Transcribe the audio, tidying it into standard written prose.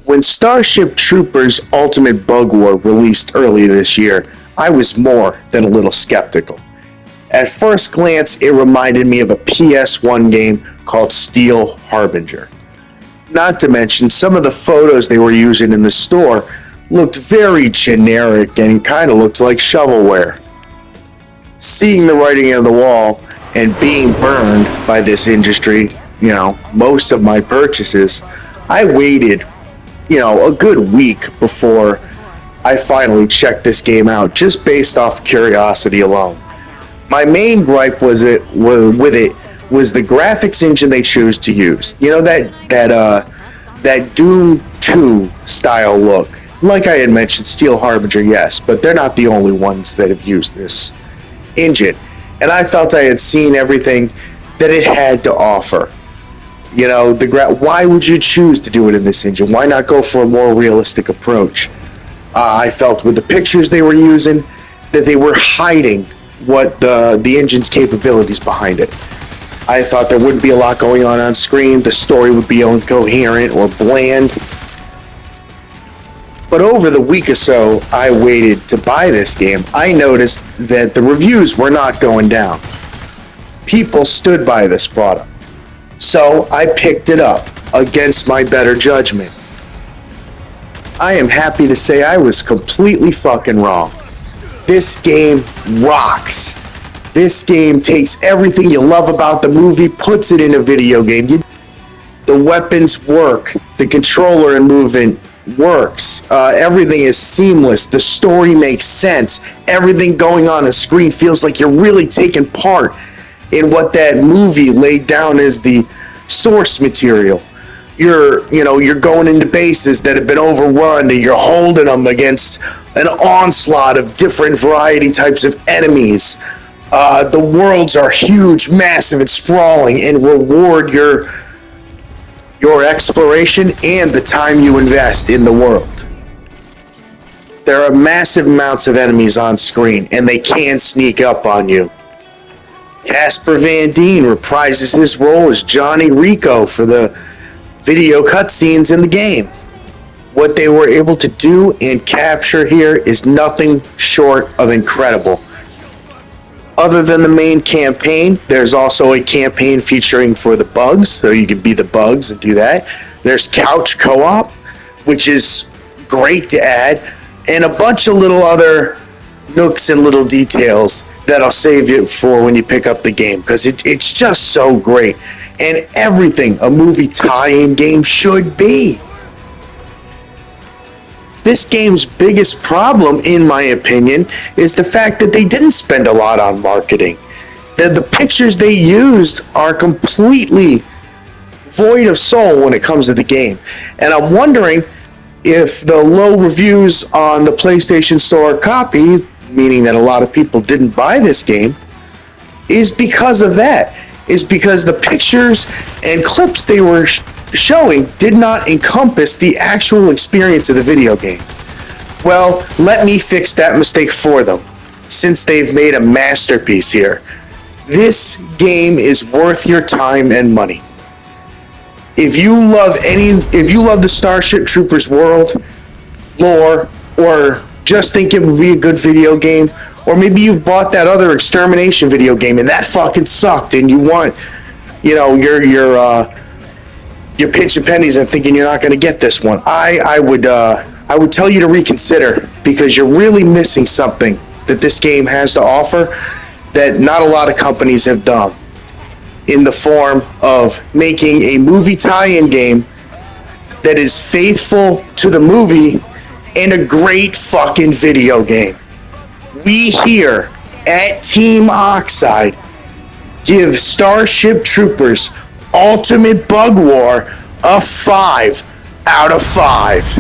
When Starship Troopers Ultimate Bugwar released earlier this year, I was more than a little skeptical. At first glance, it reminded me of a PS1 game called Steel Harbinger. Not to mention, some of the photos they were using in the store looked very generic and kind of looked like shovelware. Seeing the writing on the wall and being burned by this industry, most of my purchases, I waited, a good week before I finally checked this game out, just based off curiosity alone. My main gripe with it was the graphics engine they chose to use. That Doom 2 style look. Like I had mentioned, Steel Harbinger, yes, but they're not the only ones that have used this engine. And I felt I had seen everything that it had to offer. Why would you choose to do it in this engine? Why not go for a more realistic approach? I felt with the pictures they were using that they were hiding what the engine's capabilities behind it. I thought there wouldn't be a lot going on screen. The story would be incoherent or bland. But over the week or so I waited to buy this game, I noticed that the reviews were not going down. People stood by this product. So I picked it up against my better judgment. I am happy to say I was completely fucking wrong. This game rocks. This game takes everything you love about the movie, puts it in a video game. The weapons work. The controller and movement works. Everything is seamless. The story makes sense. Everything going on screen feels like you're really taking part in what that movie laid down as the source material. You're going into bases that have been overrun and you're holding them against an onslaught of different variety types of enemies. The worlds are huge, massive, and sprawling and reward your exploration and the time you invest in the world. There are massive amounts of enemies on screen and they can sneak up on you. Casper Van Dien reprises his role as Johnny Rico for the video cutscenes in the game. What they were able to do and capture here is nothing short of incredible. Other than the main campaign, there's also a campaign featuring for the bugs, so you can be the bugs and do that. There's couch co-op, which is great to add, and a bunch of little other nooks and little details that I'll save you for when you pick up the game, because it's just so great. And everything a movie tie-in game should be. This game's biggest problem, in my opinion, is the fact that they didn't spend a lot on marketing. That the pictures they used are completely void of soul when it comes to the game. And I'm wondering if the low reviews on the PlayStation Store copy, meaning that a lot of people didn't buy this game, is because of that. Is because the pictures and clips they were showing did not encompass the actual experience of the video game. Well, let me fix that mistake for them, since they've made a masterpiece here. This game is worth your time and money. If you love the Starship Troopers world, lore, or just think it would be a good video game, or maybe you've bought that other Extermination video game and that fucking sucked, and you want, you're pinching pennies and thinking you're not going to get this one. I would tell you to reconsider, because you're really missing something that this game has to offer that not a lot of companies have done, in the form of making a movie tie-in game that is faithful to the movie and a great fucking video game. We here at Team Oxide give Starship Troopers Ultimate Bugwar a 5 out of 5.